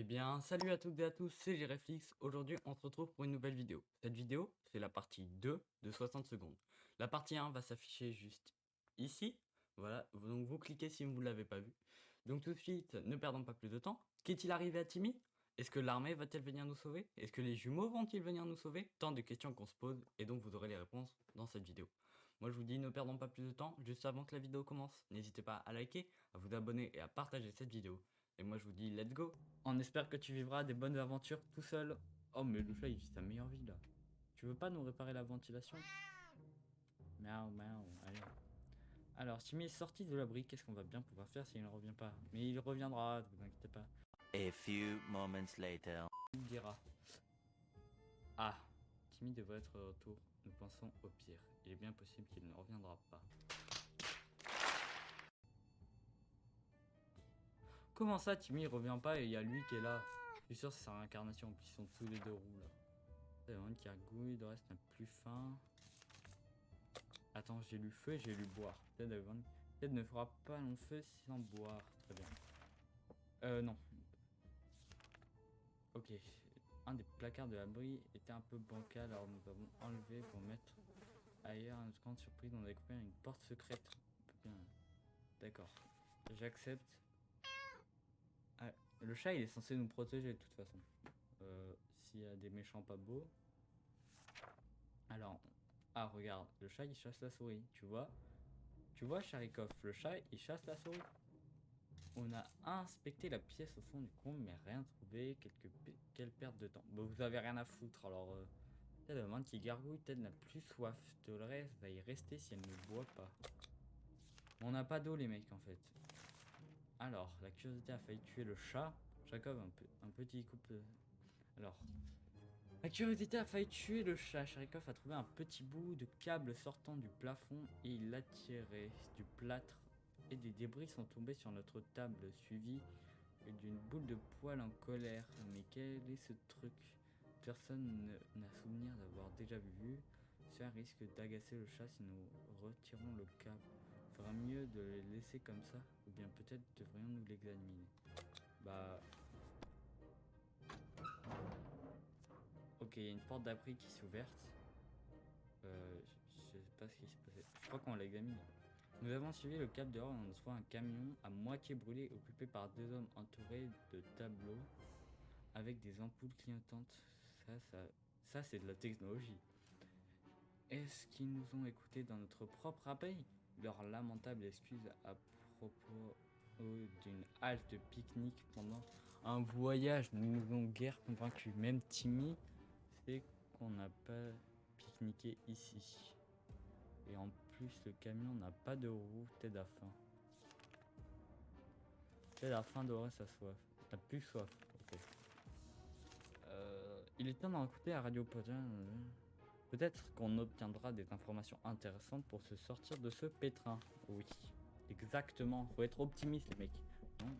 Eh bien, salut à toutes et à tous, c'est Gireflix. Aujourd'hui, on se retrouve pour une nouvelle vidéo. Cette vidéo, c'est la partie 2 de 60 secondes. La partie 1 va s'afficher juste ici. Voilà, donc vous cliquez si vous ne l'avez pas vu. Donc tout de suite, ne perdons pas plus de temps. Qu'est-il arrivé à Timmy? Est-ce que l'armée va-t-elle venir nous sauver? Est-ce que les jumeaux vont-ils venir nous sauver? Tant de questions qu'on se pose, et donc vous aurez les réponses dans cette vidéo. Moi je vous dis, ne perdons pas plus de temps, juste avant que la vidéo commence. N'hésitez pas à liker, à vous abonner et à partager cette vidéo. Et moi je vous dis, let's go! On espère que tu vivras des bonnes aventures tout seul. Oh, mais le chat, il vit sa meilleure vie, là. Tu veux pas nous réparer la ventilation? Miaou, miaou, allez. Alors, Timmy est sorti de l'abri. Qu'est-ce qu'on va bien pouvoir faire s'il ne revient pas? Mais il reviendra, ne vous inquiétez pas. A few moments later. Il dira. Ah, Timmy devrait être de retour. Nous pensons au pire. Il est bien possible qu'il ne reviendra pas. Comment ça, Timmy revient pas et il y a lui qui est là? Je suis sûr que c'est sa réincarnation. En plus, ils sont tous les deux roux, là. C'est vraiment qui gargouille, le reste n'a plus faim. Attends, j'ai lu feu et j'ai lu boire. Ted ne fera pas long feu sans boire. Très bien. Non. Ok. Un des placards de l'abri était un peu bancal, alors nous avons enlevé pour mettre ailleurs. À notre grande surprise, on a découvert une porte secrète. Bien. D'accord. J'accepte. Ah, le chat, il est censé nous protéger de toute façon. S'il y a des méchants pas beaux. Alors. Ah, regarde. Le chat, il chasse la souris. Tu vois? Tu vois, Charikov, le chat, il chasse la souris. On a inspecté la pièce au fond du comble, mais rien trouvé. Quelle perte de temps. Bon, vous avez rien à foutre, alors... Ted demande qui gargouille, Ted n'a plus soif. Dolores va y rester si elle ne boit pas. On n'a pas d'eau, les mecs, en fait. Alors, la curiosité a failli tuer le chat. Jacob, un petit couple... Alors... La curiosité a failli tuer le chat. Charikov a trouvé un petit bout de câble sortant du plafond et il l'a tiré. Du plâtre et des débris sont tombés sur notre table, suivi d'une boule de poils en colère. Mais quel est ce truc? Personne n'a souvenir d'avoir déjà vu. Cela risque d'agacer le chat si nous retirons le câble. Il fera mieux de le laisser comme ça, ou bien peut-être devrions-nous l'examiner. Bah... Ok, il y a une porte d'abri qui s'est ouverte. Je sais pas ce qui s'est passé. Je crois qu'on l'a examiné. Nous avons suivi le cap dehors et on voit un camion à moitié brûlé occupé par deux hommes entourés de tableaux avec des ampoules clignotantes. Ça c'est de la technologie. Est-ce qu'ils nous ont écoutés dans notre propre appel? Leur lamentable excuse à propos d'une halte pique-nique pendant un voyage ne nous ont guère convaincus. Même Timmy sait qu'on n'a pas pique-niqué ici. Et en plus, le camion n'a pas de roue. Ted a faim. Ted a faim d'orer sa soif. T'as plus soif. Ok. Il est temps d'en écouter à Radio Potin. Peut-être qu'on obtiendra des informations intéressantes pour se sortir de ce pétrin. Oui, exactement. Faut être optimiste, les mecs. Non.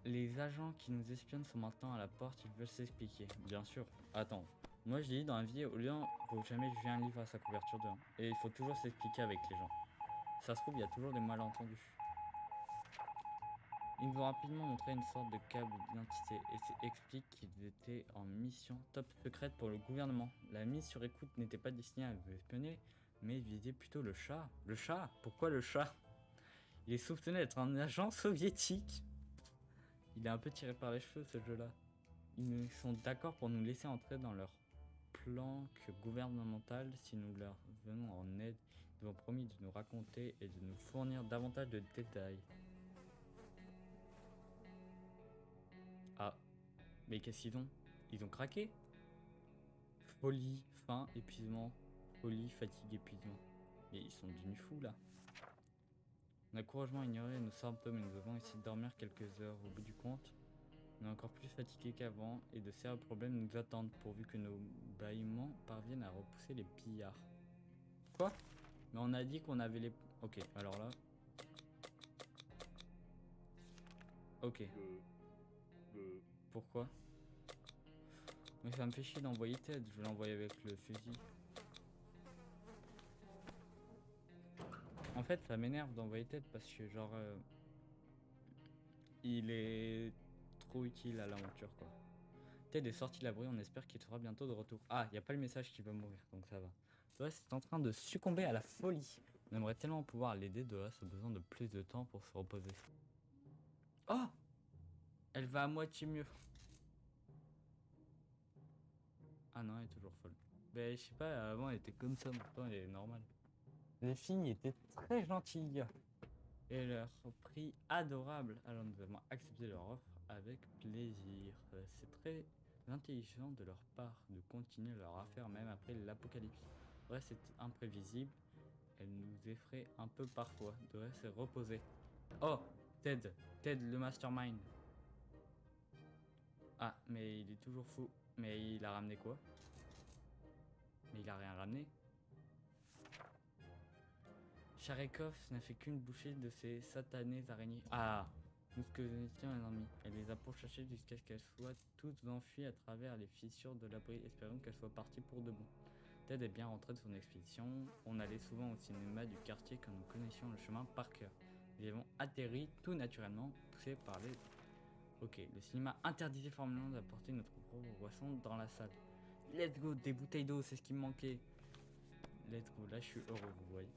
Les agents qui nous espionnent sont maintenant à la porte. Ils veulent s'expliquer. Bien sûr. Attends. Moi, je dis dans la vie, au lieu, faut jamais juger un livre à sa couverture de 1. Et il faut toujours s'expliquer avec les gens. Ça se trouve, il y a toujours des malentendus. Ils nous ont rapidement montré une sorte de câble d'identité et expliquent qu'ils étaient en mission top secrète pour le gouvernement. La mise sur écoute n'était pas destinée à nous espionner, mais visait plutôt le chat. Le chat? Pourquoi le chat? Il est soupçonné d'être un agent soviétique. Il est un peu tiré par les cheveux, ce jeu-là. Ils sont d'accord pour nous laisser entrer dans leur planque gouvernementale si nous leur venons en aide. Ils ont promis de nous raconter et de nous fournir davantage de détails. Ah, mais qu'est-ce qu'ils ont? Ils ont craqué? Folie, faim, épuisement. Folie, fatigue, épuisement. Mais ils sont devenus fous là. On a courageusement ignoré nos symptômes et nous avons essayé de dormir quelques heures. Au bout du compte, on est encore plus fatigué qu'avant et de sérieux problèmes nous attendent pourvu que nos bâillements parviennent à repousser les pillards. Quoi? Mais on a dit qu'on avait les... Ok, alors là... Ok. Pourquoi? Mais ça me fait chier d'envoyer Ted, je vais l'envoyer avec le fusil. En fait, ça m'énerve d'envoyer Ted parce que genre... il est trop utile à l'aventure, quoi. Ted est sorti de l'abri, on espère qu'il sera bientôt de retour. Ah, y a pas le message qui va mourir, donc ça va. Doris est en train de succomber à la folie. On aimerait tellement pouvoir l'aider, Doris a besoin de plus de temps pour se reposer. Oh! Elle va à moitié mieux. Ah non, elle est toujours folle. Ben, je sais pas, avant elle était comme ça, maintenant elle est normale. Les filles étaient très gentilles. Et leur prix adorable. Alors nous avons accepté leur offre avec plaisir. C'est très intelligent de leur part de continuer leur affaire même après l'apocalypse. Ouais, c'est imprévisible. Elle nous effraie un peu parfois. Devrait se reposer. Oh, Ted. Ted, le mastermind. Ah, mais il est toujours fou. Mais il a ramené quoi? Mais il a rien ramené. Charekov n'a fait qu'une bouchée de ces satanées araignées. Ah, nous ce que nous étions les ennemis. Elle les a pourchassées jusqu'à ce qu'elles soient toutes enfuies à travers les fissures de l'abri, espérons qu'elles soient parties pour de bon. Ted est bien rentré de son expédition. On allait souvent au cinéma du quartier quand nous connaissions le chemin par cœur. Nous y avons atterri tout naturellement, poussés par les... Ok, le cinéma interdisait formellement d'apporter notre propre boisson dans la salle. Let's go, des bouteilles d'eau, c'est ce qui me manquait. Let's go, là je suis heureux, vous voyez.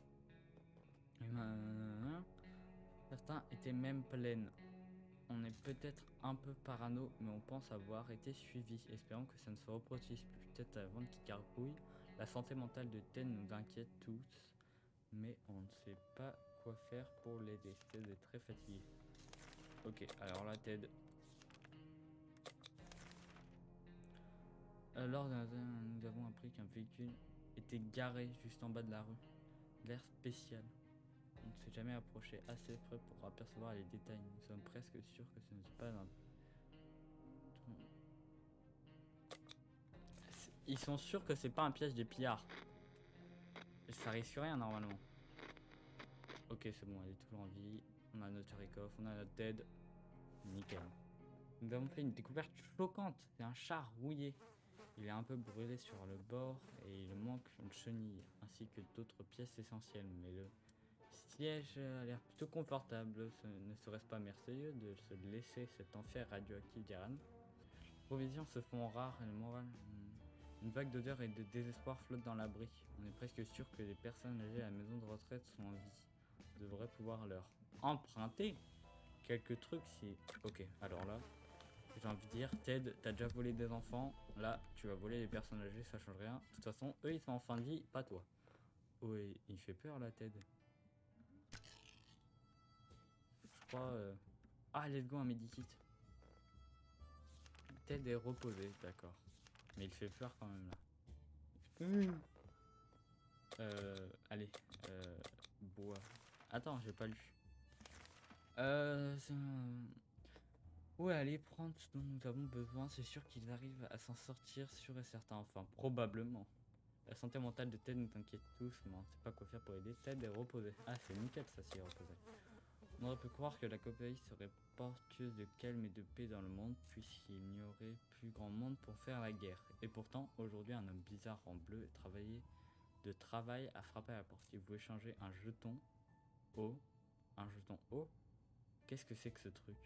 Certains étaient même pleines. On est peut-être un peu parano, mais on pense avoir été suivi. Espérons que ça ne se reproduise plus. Peut-être avant qu'il carcouille. La santé mentale de Ted nous inquiète tous, mais on ne sait pas quoi faire pour l'aider. Ted est très fatigué. Ok, alors là, Ted. Alors, nous avons appris qu'un véhicule était garé juste en bas de la rue. L'air spécial. On ne s'est jamais approché assez près pour apercevoir les détails. Nous sommes presque sûrs que ce n'est pas un... Ils sont sûrs que c'est pas un piège des pillards. Et ça risque rien normalement. Ok, c'est bon, elle est toujours en vie. On a notre Charekov, on a notre Ted. Nickel. Nous avons fait une découverte choquante. C'est un char rouillé. Il est un peu brûlé sur le bord et il manque une chenille ainsi que d'autres pièces essentielles. Mais le siège a l'air plutôt confortable. Ne serait-ce pas merveilleux de se laisser cet enfer radioactif d'Iran? Les provisions se font rares et le moral... Une vague d'odeur et de désespoir flotte dans l'abri. On est presque sûr que les personnes âgées à la maison de retraite sont en vie. On devrait pouvoir leur emprunter quelques trucs si... Ok, alors là, j'ai envie de dire, Ted, t'as déjà volé des enfants. Là, tu vas voler les personnes âgées, ça change rien. De toute façon, eux, ils sont en fin de vie, pas toi. Ouais, il fait peur là, Ted. Je crois... Ah, let's go, un medikit. Ted est reposé, d'accord. Mais il fait peur quand même là. Allez, bois. Attends, j'ai pas lu. Ouais, allez, prendre ce dont nous avons besoin. C'est sûr qu'ils arrivent à s'en sortir, sûr et certain. Enfin, probablement. La santé mentale de Ted nous inquiète tous, mais on ne sait pas quoi faire pour aider. Ted est reposé. Ah, c'est nickel ça, s'il est reposé. On aurait pu croire que la copaï serait porteuse de calme et de paix dans le monde, puisqu'il n'y aurait plus grand monde pour faire la guerre. Et pourtant, aujourd'hui, un homme bizarre en bleu travail a frappé à la porte. Il voulait changer un jeton eau. Un jeton eau? Qu'est-ce que c'est que ce truc?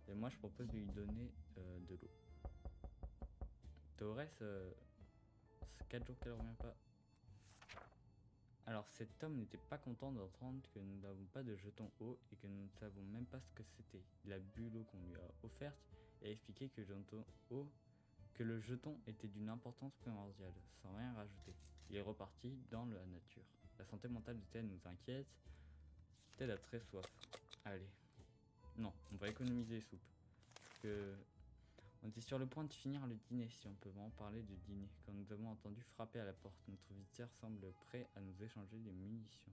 Et moi, je propose de lui donner de l'eau. Torres, c'est 4 jours qu'elle revient pas. Alors cet homme n'était pas content d'entendre que nous n'avons pas de jeton eau et que nous ne savons même pas ce que c'était. Il a bu l'eau qu'on lui a offerte et a expliqué que le jeton était d'une importance primordiale, sans rien rajouter. Il est reparti dans la nature. La santé mentale de Ted nous inquiète. Ted a très soif. Allez. Non, on va économiser les soupes. On était sur le point de finir le dîner, si on peut vraiment parler de dîner, quand nous avons entendu frapper à la porte. Notre visiteur semble prêt à nous échanger des munitions.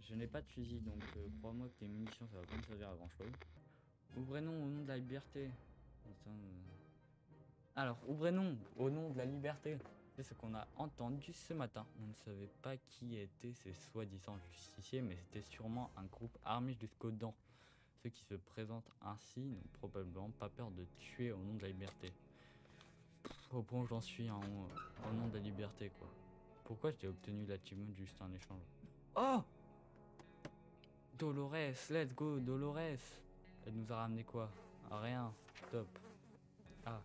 Je n'ai pas de fusil, donc crois-moi que tes munitions ça va pas me servir à grand chose. Ouvrez-nous au nom de la liberté. Alors, ouvrez-nous au nom de la liberté. C'est ce qu'on a entendu ce matin. On ne savait pas qui étaient ces soi-disant justiciers, mais c'était sûrement un groupe armé jusqu'aux dents. Ceux qui se présentent ainsi n'ont probablement pas peur de tuer au nom de la liberté. Au point où j'en suis, hein, au nom de la liberté, quoi. Pourquoi j'ai obtenu l'achievement juste en échange? Oh! Dolores, let's go, Dolores. Elle nous a ramené quoi? Rien, top. Ah,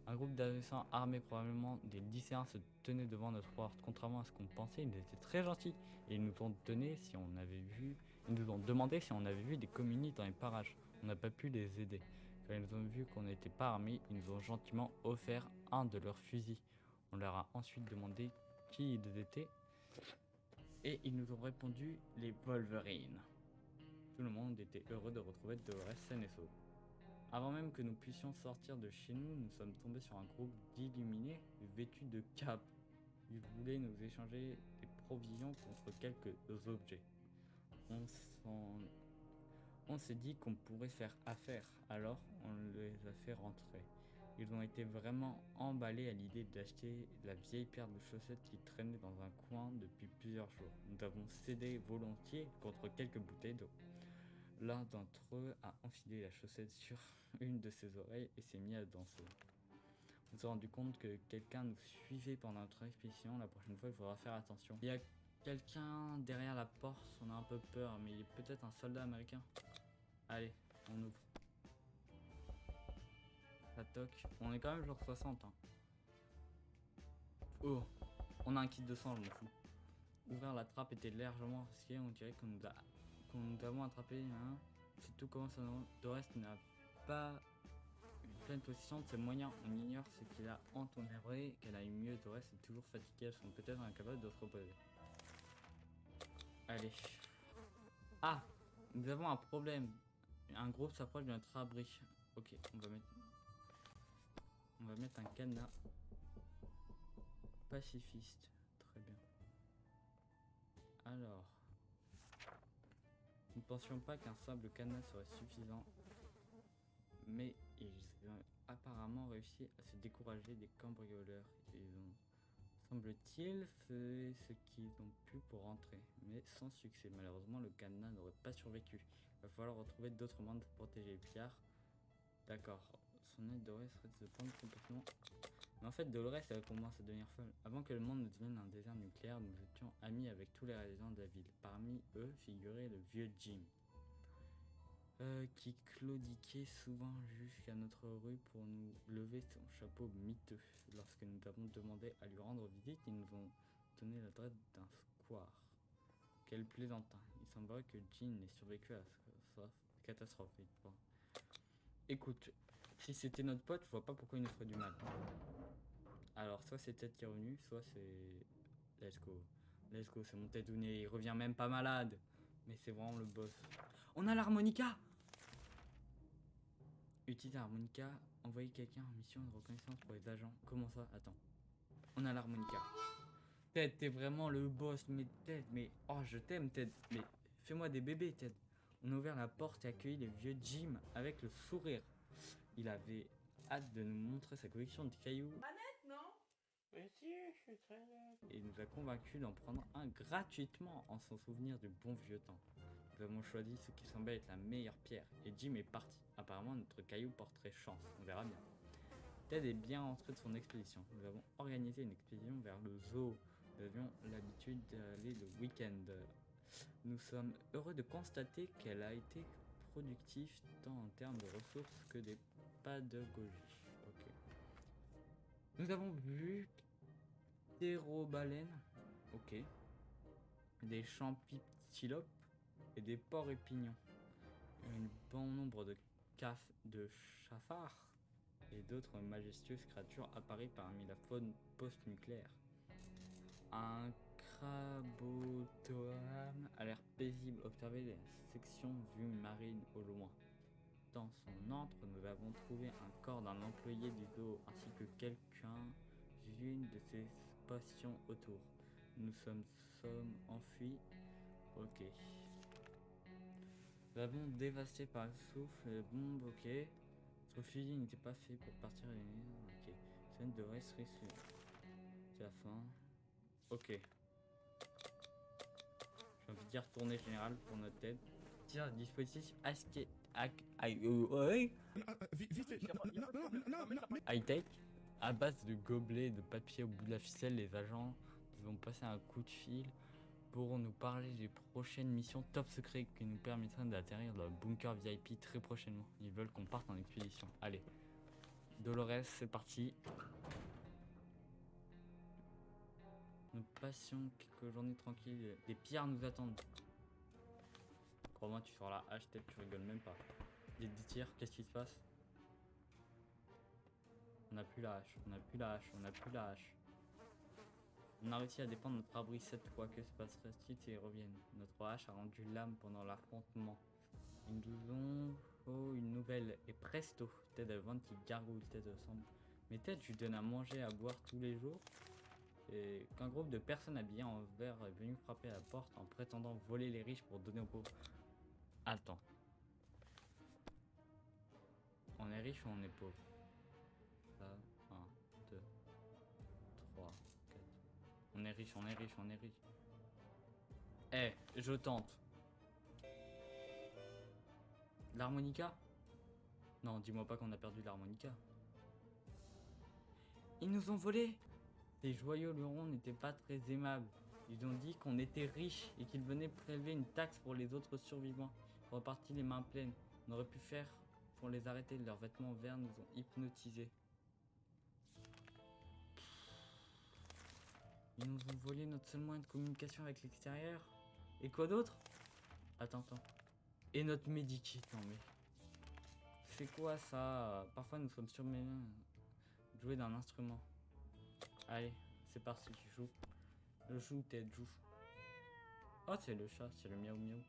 un groupe d'adolescents armés, probablement des lycéens, se tenait devant notre porte. Contrairement à ce qu'on pensait, ils étaient très gentils. Et ils nous ont donné si on avait vu... Ils nous ont demandé si on avait vu des communistes dans les parages. On n'a pas pu les aider. Quand ils ont vu qu'on n'était pas armés, ils nous ont gentiment offert un de leurs fusils. On leur a ensuite demandé qui ils étaient. Et ils nous ont répondu les Wolverines. Tout le monde était heureux de retrouver Dolores saine et sauve. Avant même que nous puissions sortir de chez nous, nous sommes tombés sur un groupe d'illuminés vêtus de capes. Ils voulaient nous échanger des provisions contre quelques objets. On s'est dit qu'on pourrait faire affaire, alors on les a fait rentrer. Ils ont été vraiment emballés à l'idée d'acheter la vieille paire de chaussettes qui traînait dans un coin depuis plusieurs jours. Nous avons cédé volontiers contre quelques bouteilles d'eau. L'un d'entre eux a enfilé la chaussette sur une de ses oreilles et s'est mis à danser. On s'est rendu compte que quelqu'un nous suivait pendant notre expédition. La prochaine fois, il faudra faire attention. Il y a quelqu'un derrière la porte, on a un peu peur, mais il est peut-être un soldat américain. Allez, on ouvre. Ça toque. On est quand même genre 60. Hein. Oh, on a un kit de sang, je m'en fous. Ouvrir la trappe était largement risqué, on dirait qu'on nous avons attrapé. Hein. C'est tout comment ça. Dolores n'a pas une pleine possession de ses moyens. On ignore ce qu'il a entendu, qu'elle a eu mieux. Dolores est toujours fatiguée, elles sont peut-être incapables de se reposer. Allez. Ah, nous avons un problème. Un groupe s'approche de notre abri. Ok, on va mettre un cadenas pacifiste. Très bien. Alors, nous ne pensions pas qu'un simple cadenas serait suffisant, mais ils ont apparemment réussi à se décourager des cambrioleurs. Ils ont, semble-t-il, fait ce qu'ils ont pu pour rentrer, mais sans succès. Malheureusement, le cadenas n'aurait pas survécu. Il va falloir retrouver d'autres moyens de protéger les pillards. D'accord. Son aide Dolores risque de prendre complètement. Mais en fait, Dolores, elle commence à devenir folle. Avant que le monde ne devienne un désert nucléaire, nous étions amis avec tous les résidents de la ville. Parmi eux figurait le vieux Jim, qui claudiquait souvent jusqu'à notre rue pour nous lever son chapeau miteux. Lorsque nous avons demandé à lui rendre visite, ils nous ont donné l'adresse d'un square. Quel plaisantin. Il semblerait que Jim n'ait survécu à sa catastrophe. Écoute, si c'était notre pote, je vois pas pourquoi il nous ferait du mal. Alors, soit c'est Ted qui est revenu, soit c'est... Let's go. Let's go, c'est mon Tedouné, il revient même pas malade. Mais c'est vraiment le boss. On a l'harmonica. Utiliser l'harmonica, envoyer quelqu'un en mission de reconnaissance pour les agents. Comment ça? Attends. On a l'harmonica. Ted, t'es vraiment le boss, mais Ted, mais... Oh, je t'aime, Ted. Mais fais-moi des bébés, Ted. On a ouvert la porte et accueilli le vieux Jim avec le sourire. Il avait hâte de nous montrer sa collection de cailloux. Manette, non? Mais si, je suis très net. Et nous a convaincus d'en prendre un gratuitement en s'en souvenir du bon vieux temps. Nous avons choisi ce qui semblait être la meilleure pierre et Jim est parti. Apparemment notre caillou porterait chance, on verra bien. Ted est bien rentré de son expédition. Nous avons organisé une expédition vers le zoo. Nous avions l'habitude d'aller le week-end. Nous sommes heureux de constater qu'elle a été productive tant en termes de ressources que des pédagogies. Ok. Nous avons vu ptérobaleines, ok, des champiptilopes et des porcs épignons. Un bon nombre de chafards et d'autres majestueuses créatures apparues parmi la faune post-nucléaire. Un crabotoam a l'air paisible. Observez les sections vues marines au loin. Dans son antre, nous avons trouvé un corps d'un employé du zoo ainsi que quelqu'un-une de ses patients autour. Nous sommes enfuis. Ok. Nous avons dévasté par le souffle les bombes. Ok. Notre fusil n'était pas fait pour partir. Ok. Scène de resterie. C'est la fin. Ok. J'ai envie de dire tournée générale pour notre tête. Tiens, dispositif high-tech. À base de gobelets de papier au bout de la ficelle, les agents nous ont passé un coup de fil pour nous parler des prochaines missions top secret qui nous permettraient d'atterrir dans le bunker VIP très prochainement. Ils veulent qu'on parte en expédition. Allez, Dolores, c'est parti. Nous passions quelques journées tranquilles. Des pillards nous attendent. Crois-moi, tu sors la hache, tête, tu rigoles même pas. Des tirs, qu'est-ce qui se passe? On n'a plus la hache, on n'a plus la hache, on n'a plus la hache. On a réussi à défendre notre abri cette fois. Que se passerait-il s'ils reviennent? Notre hache a rendu l'âme pendant l'affrontement. Ils nous ont une nouvelle. Et presto, Ted Avant qui gargouille. Ted ressemble. Mais Ted, je lui donne à manger, à boire tous les jours. Et qu'un groupe de personnes habillées en vert est venu frapper à la porte en prétendant voler les riches pour donner aux pauvres. Attends. On est riche ou on est pauvre? Ça, 1, 2, 3, 4. On est riche, on est riche, on est riche. Eh, je tente. L'harmonica? Non, dis-moi pas qu'on a perdu l'harmonica. Ils nous ont volé. Les joyaux lurons n'étaient pas très aimables. Ils ont dit qu'on était riches et qu'ils venaient prélever une taxe pour les autres survivants. Repartis les mains pleines. On aurait pu faire pour les arrêter. Leurs vêtements verts nous ont hypnotisés. Ils nous ont volé notre seul moyen de communication avec l'extérieur. Et quoi d'autre? Attends. Et notre medikit, non mais... C'est quoi ça? Parfois nous sommes surmenés de jouer d'un instrument. Allez, c'est parti, tu joues. Joue, Ted, joue. Oh, c'est le chat, c'est le miaou miaou.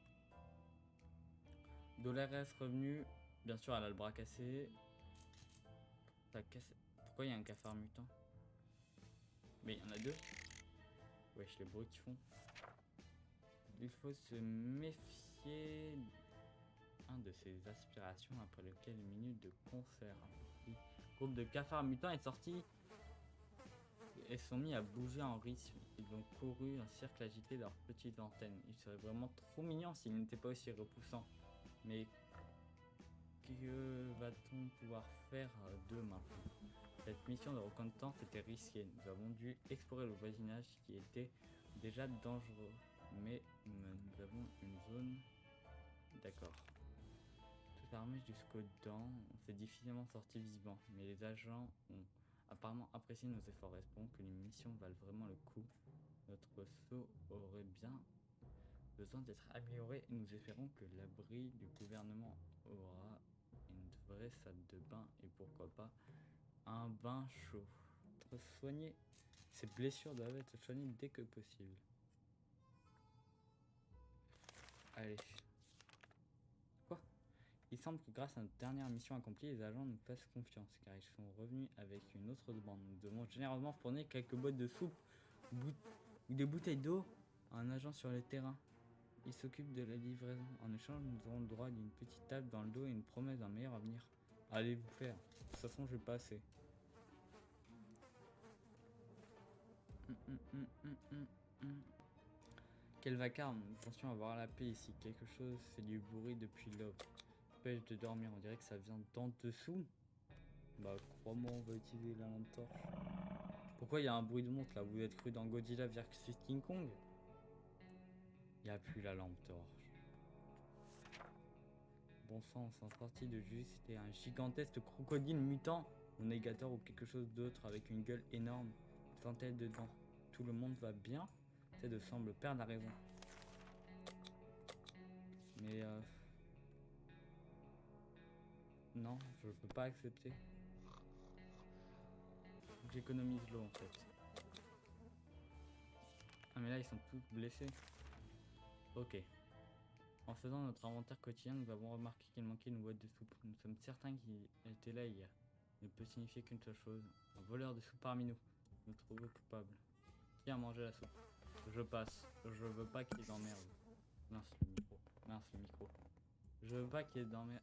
Dolores revenu. Bien sûr, elle a le bras cassé. Pourquoi il y a un cafard mutant? Mais il y en a deux. Wesh, les bruits qu'ils font. Il faut se méfier de ses aspirations après lequel une minute de concert. Le groupe de cafards mutants est sorti et sont mis à bouger en rythme. Ils ont couru un cercle agité de leurs petites antennes. Ils seraient vraiment trop mignons s'ils n'étaient pas aussi repoussants. Mais que va-t-on pouvoir faire d'eux maintenant? Cette mission de reconnaissance était risquée. Nous avons dû explorer le voisinage qui était déjà dangereux. Mais nous avons une zone... D'accord. Tout armé jusqu'aux dents, on s'est difficilement sorti vivant. Mais les agents ont apparemment apprécié nos efforts. Espérons que les missions valent vraiment le coup. Notre saut aurait bien besoin d'être amélioré et nous espérons que l'abri du gouvernement aura une vraie salle de bain et pourquoi pas un bain chaud. Soigner ces blessures doivent être soignées dès que possible. Allez. Quoi? Il semble que grâce à notre dernière mission accomplie, les agents nous fassent confiance car ils sont revenus avec une autre demande. Nous devons généreusement fournir quelques boîtes de soupe ou des bouteilles d'eau à un agent sur le terrain. Il s'occupe de la livraison. En échange, nous aurons le droit d'une petite table dans le dos et une promesse d'un meilleur avenir. Allez vous faire. De toute façon, je vais pas assez. Quel vacarme. Attention à avoir la paix ici. Quelque chose fait du bruit depuis l'aube. Pêche de dormir. On dirait que ça vient d'en dessous. Bah, crois-moi, on va utiliser la lampe torche. Pourquoi il y a un bruit de montre là? Vous êtes cru dans Godzilla vs King Kong? Il n'y a plus la lampe torche. Bon sang, on s'en sortit de juste. C'était un gigantesque crocodile mutant, un négateur ou quelque chose d'autre avec une gueule énorme. Une centaine dedans. Tout le monde va bien. Ted semble perdre la raison. Mais non, je peux pas accepter. J'économise l'eau en fait. Ah mais là ils sont tous blessés. Ok. En faisant notre inventaire quotidien, nous avons remarqué qu'il manquait une boîte de soupe. Nous sommes certains qu'il était là hier. Ne peut signifier qu'une seule chose. Un voleur de soupe parmi nous. Nous trouvons coupable. Qui a mangé la soupe? Je passe. Je veux pas qu'il y ait d'emmerde. Mince le micro. Mince le micro. Je veux pas qu'il y ait d'emmerde.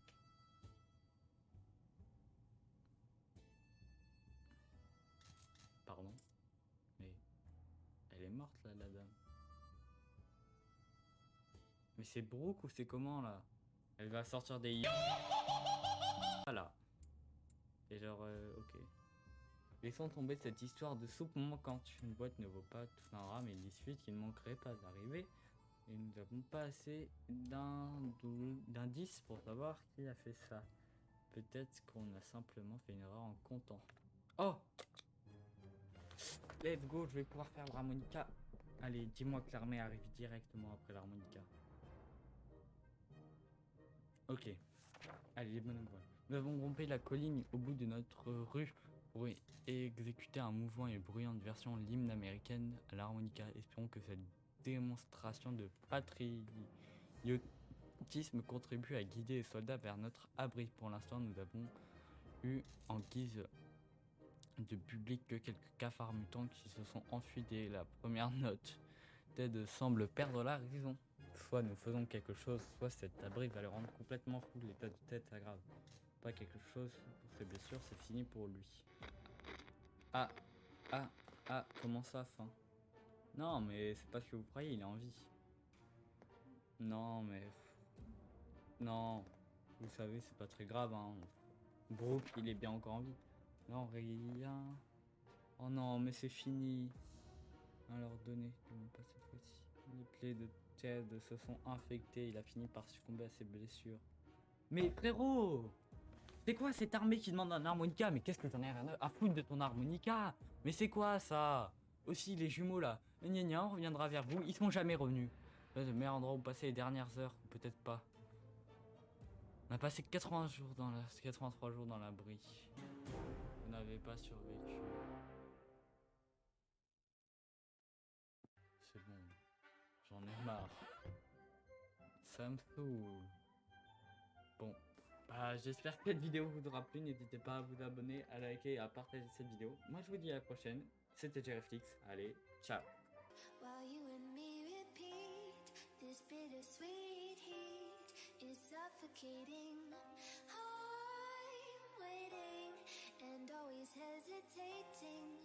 Pardon. Mais elle est morte là, la dame. Mais c'est Brooke ou c'est comment là? Elle va sortir des... Voilà. Et genre, ok. Laissons tomber cette histoire de soupe manquante. Une boîte ne vaut pas tout un rat, mais il suffit qu'il ne manquerait pas d'arriver. Et nous n'avons pas assez d'indices pour savoir qui a fait ça. Peut-être qu'on a simplement fait une erreur en comptant. Oh! Let's go, je vais pouvoir faire l'harmonica. Allez, dis-moi que l'armée arrive directement après l'harmonica. Ok. Allez, les bonnes nouvelles. Nous avons grimpé la colline au bout de notre rue pour exécuter un mouvement et bruyante version de l'hymne américaine à l'harmonica. Espérons que cette démonstration de patriotisme contribue à guider les soldats vers notre abri. Pour l'instant, nous avons eu en guise de public que quelques cafards mutants qui se sont enfuis dès la première note. Ted semble perdre la raison. Soit nous faisons quelque chose, soit cet abri va le rendre complètement fou. L'état de tête s'aggrave. Pas quelque chose pour ses blessures, c'est fini pour lui. Ah, comment ça, fin? Non, mais c'est pas ce que vous croyez, il est en vie. Non, mais... Non, vous savez, c'est pas très grave, hein. Brooke, il est bien encore en vie. Non, rien. Oh non, mais c'est fini. Alors donnez, pas cette fois-ci. Les plaies de Ted se sont infectées, il a fini par succomber à ses blessures. Mais frérot! C'est quoi cette armée qui demande un harmonica? Mais qu'est-ce que t'en as rien à foutre de ton harmonica? Mais c'est quoi ça? Aussi les jumeaux là. Gna, on reviendra vers vous, ils sont jamais revenus. Là, le meilleur endroit où passer les dernières heures, peut-être pas. On a passé 83 jours dans l'abri. Vous n'avez pas survécu. C'est bon, j'en ai marre. Ça me saoule. Bon, bah j'espère que cette vidéo vous aura plu. N'hésitez pas à vous abonner, à liker et à partager cette vidéo. Moi je vous dis à la prochaine. C'était Jerryflix. Allez, ciao. While you and me repeat, this bittersweet heat is suffocating. I'm waiting and always hesitating.